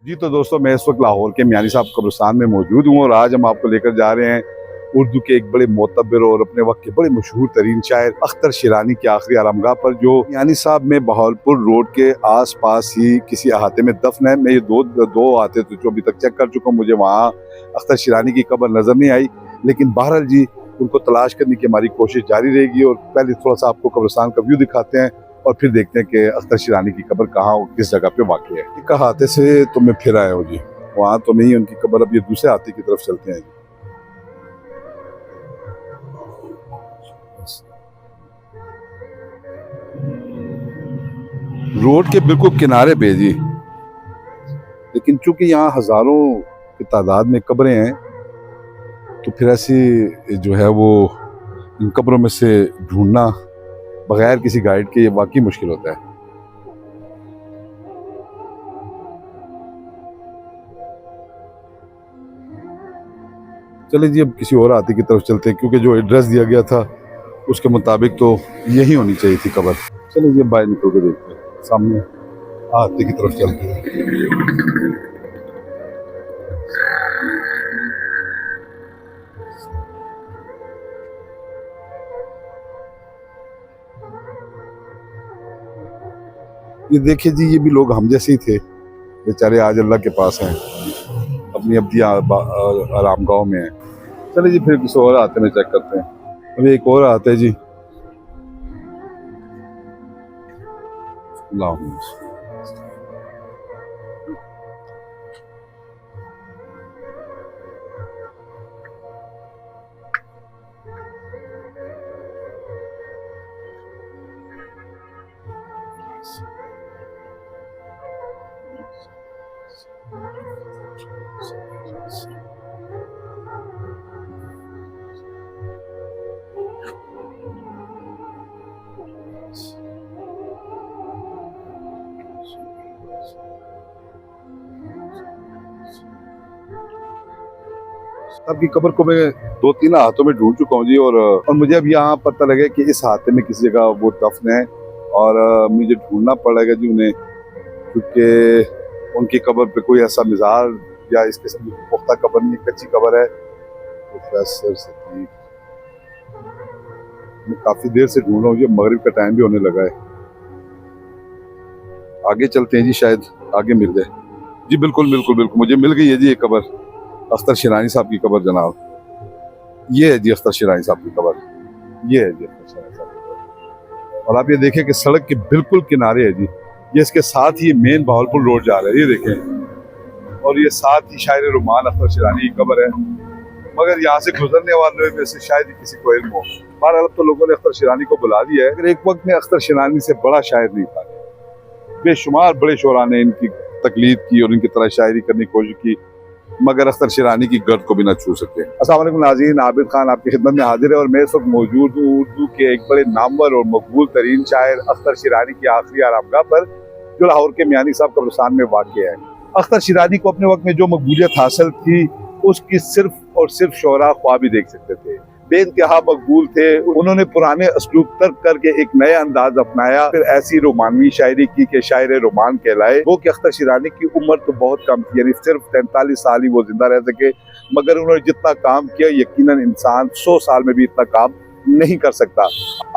जी तो दोस्तों, मैं इस वक्त लाहौर के मियानी साहब कब्रिस्तान में मौजूद हूँ और आज हम आपको लेकर जा रहे हैं उर्दू के एक बड़े मोतबर और अपने वक्त के बड़े मशहूर तरीन शायर अख्तर शिरानी की आखिरी आरामगाह पर, जो मियानी साहब में बहावलपुर रोड के आस पास ही किसी अहाते में दफन है। मैं ये दो अहाते तो जो अभी तक चेक कर चुका हूँ, मुझे वहाँ अख्तर शिरानी की कब्र नजर नहीं आई, लेकिन बहरहाल जी उनको तलाश करने की हमारी कोशिश जारी रहेगी। और पहले थोड़ा सा आपको कब्रिस्तान का व्यू दिखाते हैं और फिर देखते हैं कि अख्तर शिरानी की कब्र कहाँ और किस जगह पे वाक़ई है। एक हाथे से तो मैं फिर आया हूँ जी, वहाँ तो नहीं उनकी कब्र। अब ये दूसरे हाथी की तरफ चलते हैं। रोड के बिल्कुल किनारे पे जी, लेकिन चूंकि यहाँ हजारों की तादाद में कब्रें हैं तो फिर ऐसी जो है वो इन कब्रों में से ढूंढना बगैर किसी गाइड के ये वाकई मुश्किल होता है। चलिए जी, अब किसी और हाथी की तरफ चलते हैं, क्योंकि जो एड्रेस दिया गया था उसके मुताबिक तो यही होनी चाहिए थी कब्र। चलिए जी, बाहर निकल के देखते हैं, सामने हाथी की तरफ चलते हैं। ये देखिए जी, ये भी लोग हम जैसे ही थे बेचारे, आज अल्लाह के पास हैं, अपनी अपनी आरामगाह में है। चलिए जी, फिर किसी और हाथे में चेक करते हैं। अभी एक और हाथ है जी, अल्लाह। आपकी कब्र को मैं 2-3 हाथों में ढूंढ चुका हूँ जी, और मुझे अब यहाँ पता लगा कि इस हाथे में किसी जगह वो दफन है, और मुझे ढूंढना पड़ेगा जी उन्हें, क्योंकि उनकी कब्र पे कोई ऐसा मिज़ार या इस किस्म की पुख्ता कब्र नहीं, कच्ची कब्र है। प्रोफेसर सदीक, मैं काफ़ी देर से ढूंढ रहा हूँ जी, मगरिब का टाइम भी होने लगा है। आगे चलते हैं जी, शायद आगे मिल जाए। जी बिल्कुल बिल्कुल बिल्कुल, मुझे मिल गई है जी एक कब्र, अख्तर शिरानी साहब की कब्र जनाब। ये है जी अख्तर शिरानी साहब की कब्र, ये है जी अख्तर शिरानी साहब की कब्र। और आप ये देखें कि सड़क के बिल्कुल किनारे है जी, ये इसके साथ ही मेन बहावलपुर रोड जा रहा है, ये देखें, और ये साथ ही शायर रुमान अख्तर शिरानी की कब्र है। मगर यहाँ से गुजरने वाले में से शायद ही किसी को इल्म हो। बहरहाल तो लोगों ने अख्तर शिरानी को बुला दिया है, अगर एक वक्त में अख्तर शिरानी से बड़ा शायर नहीं था। बेशुमार बड़े शोरा ने इनकी तकलीद की और इनकी तरह शायरी करने की कोशिश की, मगर अख्तर शिरानी की गर्द को भी ना छू सके। अस्सलाम वालेकुम नाज़रीन, आबिद खान आपकी खिदमत में हाजिर है और मैं इस वक्त मौजूद हूँ उर्दू के एक बड़े नामवर और मकबूल तरीन शायर अख्तर शिरानी की आखिरी आरामगाह पर, जो लाहौर के मियानी साहब कब्रिस्तान में वाक़ई है। अख्तर शिरानी को अपने वक्त में जो मकबूलियत हासिल थी उसकी सिर्फ और सिर्फ शोरा ख्वाब ही देख सकते थे। बेइंतहा मकबूल थे, उन्होंने पुराने असलूब तर्क करके एक नया अंदाज अपनाया, फिर ऐसी रोमानवी शायरी की कि शायर रोमान कहलाए। वो कि अख्तर शिरानी की उम्र तो बहुत कम थी, यानी सिर्फ 43 साल ही वो जिंदा रह सके, मगर उन्होंने जितना काम किया यकीनन इंसान 100 साल में भी इतना काम नहीं कर सकता।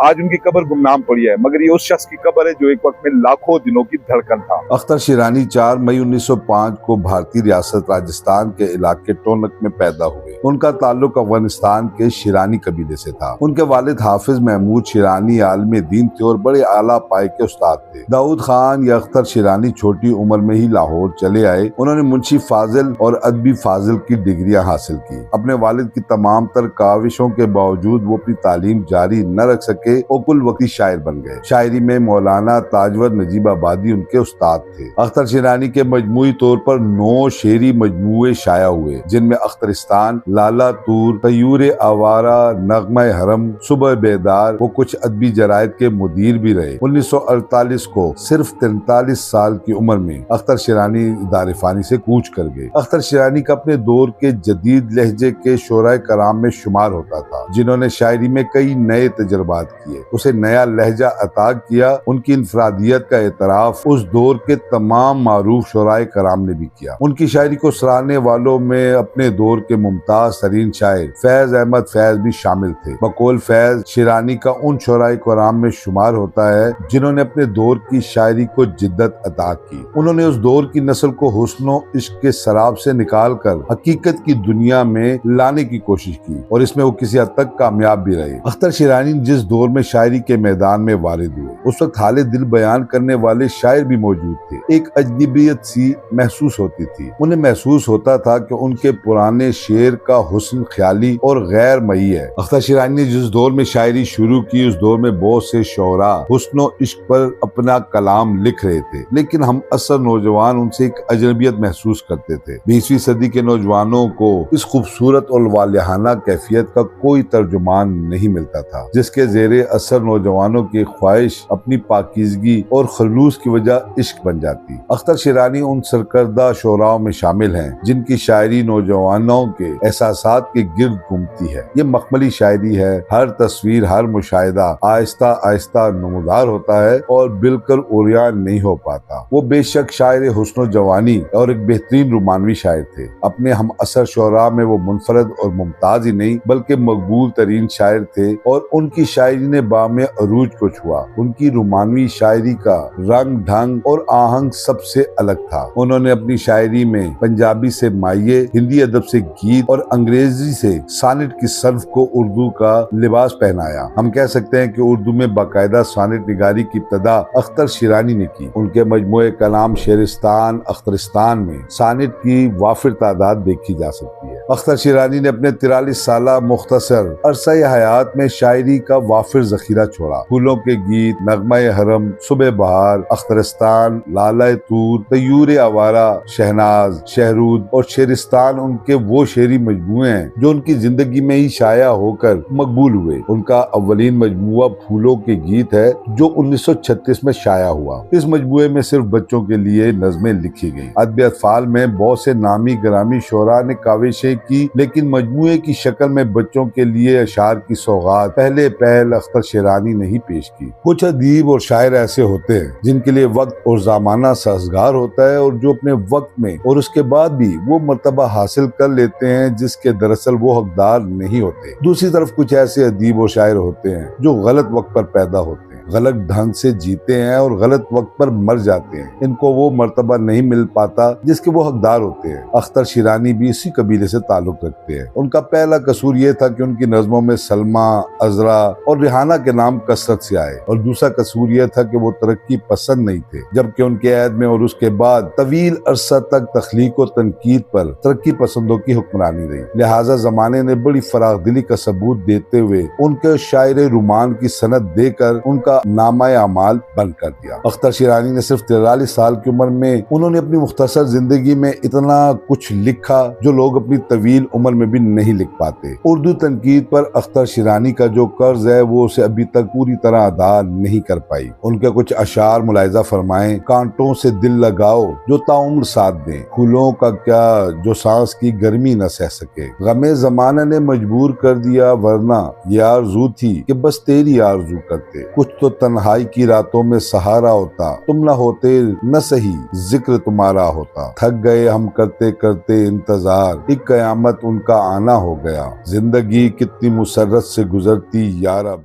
आज उनकी कब्र गुमनाम पड़ी है, मगर ये उस शख्स की कब्र है जो एक वक्त में लाखों दिलों की धड़कन था। अख्तर शिरानी 4 मई 1905 को भारतीय रियासत राजस्थान के इलाके टोनक में पैदा हुए। उनका ताल्लुक अफगानिस्तान के शिरानी कबीले से था। उनके वालिद हाफिज महमूद शिरानी आलिम दीन थे और बड़े आला पाए के उस्ताद थे। दाऊद खान या अख्तर शिरानी छोटी उम्र में ही लाहौर चले आए। उन्होंने मुंशी फाजिल और अदबी फाजिल की डिग्रियां हासिल की। अपने वालिद की तमाम तर काविशों के बावजूद वो अपनी तालीम जारी न रख सके और कुल वक्ती शायर बन गए। शायरी में मौलाना ताजवर नजीब आबादी उनके उस्ताद थे। अख्तर शिरानी के मजमूई तौर पर 9 शेरी मजमूए शाया हुए, जिनमें अख्तरिस्तान, लाला तूर, तयूर आवारा, नगमा हरम, सुबह बेदार। वो कुछ अदबी जरायद के मुदीर भी रहे। 1948 को सिर्फ 43 साल की उम्र में अख्तर शिरानी दारिफानी से कूच कर गए। अख्तर शिरानी का अपने दौर के जदीद लहजे के शोराए कराम में शुमार होता था, जिन्होंने शायरी में कई नए तजुर्बात किए, उसे नया लहजा अता किया। उनकी इनफरादियत का एतराफ उस दौर के तमाम मारूफ शुराए कराम ने भी किया। उनकी शायरी को सराहने वालों में अपने दौर के मुमताज तरीन शायर फैज अहमद फैज भी शामिल थे। बकौल फैज शिरानी का उन शुराए कराम में शुमार होता है जिन्होंने अपने दौर की शायरी को जिद्दत अता की। उन्होंने उस दौर की नस्ल को हुस्न इश्क के शराब से निकाल कर हकीकत की दुनिया में लाने की कोशिश की और इसमें वो किसी हद तक कामयाब भी रहे। अख्तर शिरानी जिस दौर में शायरी के मैदान में वारिद हुए उस वक्त हाले दिल बयान करने वाले शायर भी मौजूद थे। एक अजनबियत सी महसूस होती थी। उन्हें महसूस होता था कि उनके पुराने शेर का हुस्न ख्याली और गैर मई है। अख्तर शिरानी ने जिस दौर में शायरी शुरू की उस दौर में बहुत से शोरा हुस्न इश्क पर अपना कलाम लिख रहे थे, लेकिन हम असर नौजवान उनसे एक अजनबियत महसूस करते थे। 20वीं सदी के नौजवानों को इस खूबसूरत और वालिहाना कैफियत का कोई तर्जुमान नहीं मिलता था जिसके जेरे असर नौजवानों की ख्वाहिश अपनी पाकीज़गी और खलूस की वजह इश्क बन जाती। अख्तर शिरानी उन सरकर्दा शोराओं में शामिल हैं जिनकी शायरी नौजवानों के एहसासात के गिर्द घूमती है। ये मखमली शायरी है। हर तस्वीर हर मुशाहिदा आहिस्ता आहिस्ता नमूदार होता है और बिल्कुल उरियान नहीं हो पाता। वो बेशक शायर हुस्न जवानी और एक बेहतरीन रोमानवी शायर थे। अपने हम असर शोरा में वो मुनफरद और मुमताज ही नहीं बल्कि मकबूल तरीन शायर थे और उनकी शायरी ने बामे अरूज को छुआ। उनकी रोमानवी शायरी का रंग ढंग और आहंग सबसे अलग था। उन्होंने अपनी शायरी में पंजाबी से माये, हिंदी अदब से गीत और अंग्रेजी से सानिट की सर्फ को उर्दू का लिबास पहनाया। हम कह सकते हैं कि उर्दू में बाकायदा सानिट निगारी की इब्तदा अख्तर शिरानी ने की। उनके मजमूए कलाम शेरिस्तान अख्तरिस्तान में सानिट की वाफिर तादाद देखी जा सकती है। अख्तर शिरानी ने अपने 43 साला मुख्तसर अरसा हयात में शायरी का वाफिर जखीरा छोड़ा। फूलों के गीत, नगमा हरम, सुबह बहार, अख्तरिस्तान, लाला तूर, तयूर आवारा, शहनाज, शहरूद और शेरिस्तान उनके वो शेरी मजमूए हैं जो उनकी जिंदगी में ही शाया होकर मकबूल हुए। उनका अव्वलीन मजमूआ फूलों के गीत है जो 1936 में शाया हुआ। इस मजमूए में सिर्फ बच्चों के लिए नज़में लिखी गई। अदब अतफाल में बहुत से नामी ग्रामी शोरा ने काविशें की, लेकिन मजमूए की शक्ल में बच्चों के लिए अशार की सौगात पहले पहल अख्तर शिरानी ने ही पेश की। कुछ अदीब और शायर ऐसे होते हैं जिनके लिए वक्त और ज़माना साजगार होता है और जो अपने वक्त में और उसके बाद भी वो मर्तबा हासिल कर लेते हैं जिसके दरअसल वो हकदार नहीं होते। दूसरी तरफ कुछ ऐसे अदीब और शायर होते हैं जो गलत वक्त पर पैदा होते हैं, गलत ढंग से जीते हैं और गलत वक्त पर मर जाते हैं। इनको वो मर्तबा नहीं मिल पाता जिसके वो हकदार होते हैं। अख्तर शिरानी भी इसी कबीले से ताल्लुक रखते हैं। उनका पहला कसूर ये था कि उनकी नज़मों में सलमा, अजरा और रिहाना के नाम कसरत से आए और दूसरा कसूर यह था कि वो तरक्की पसंद नहीं थे, जबकि उनके ऐद में और उसके बाद तवील अरसा तक तख्लीक और तनकीद पर तरक्की पसंदों की हुक्मरानी रही। लिहाजा जमाने ने बड़ी फराग दिली का सबूत देते हुए उनके शायर रुमान की सनद देकर उनका नामा अमाल बंद कर दिया। अख्तर शिरानी ने सिर्फ 43 साल की उम्र में उन्होंने अपनी मुख्तसर जिंदगी में इतना कुछ लिखा जो लोग अपनी तवील उम्र में भी नहीं लिख पाते। उर्दू तनकीद पर अख्तर शिरानी का जो कर्ज है वो उसे अभी तक पूरी तरह अदा नहीं कर पाई। उनके कुछ अशार मुलाहिजा फरमाएं, कांटों से दिल लगाओ जो ताउम्र साथ दें, फूलों का क्या जो सांस की गर्मी न सह सके, गमे जमाना ने मजबूर कर दिया वरना ये आरज़ू थी कि बस तेरी आरज़ू करते, कुछ तो तन्हाई की रातों में सहारा होता, तुम न होते न सही जिक्र तुम्हारा होता, थक गए हम करते करते इंतजार, एक कयामत उनका आना हो गया, जिंदगी कितनी मुसर्रत से गुजरती यार अब।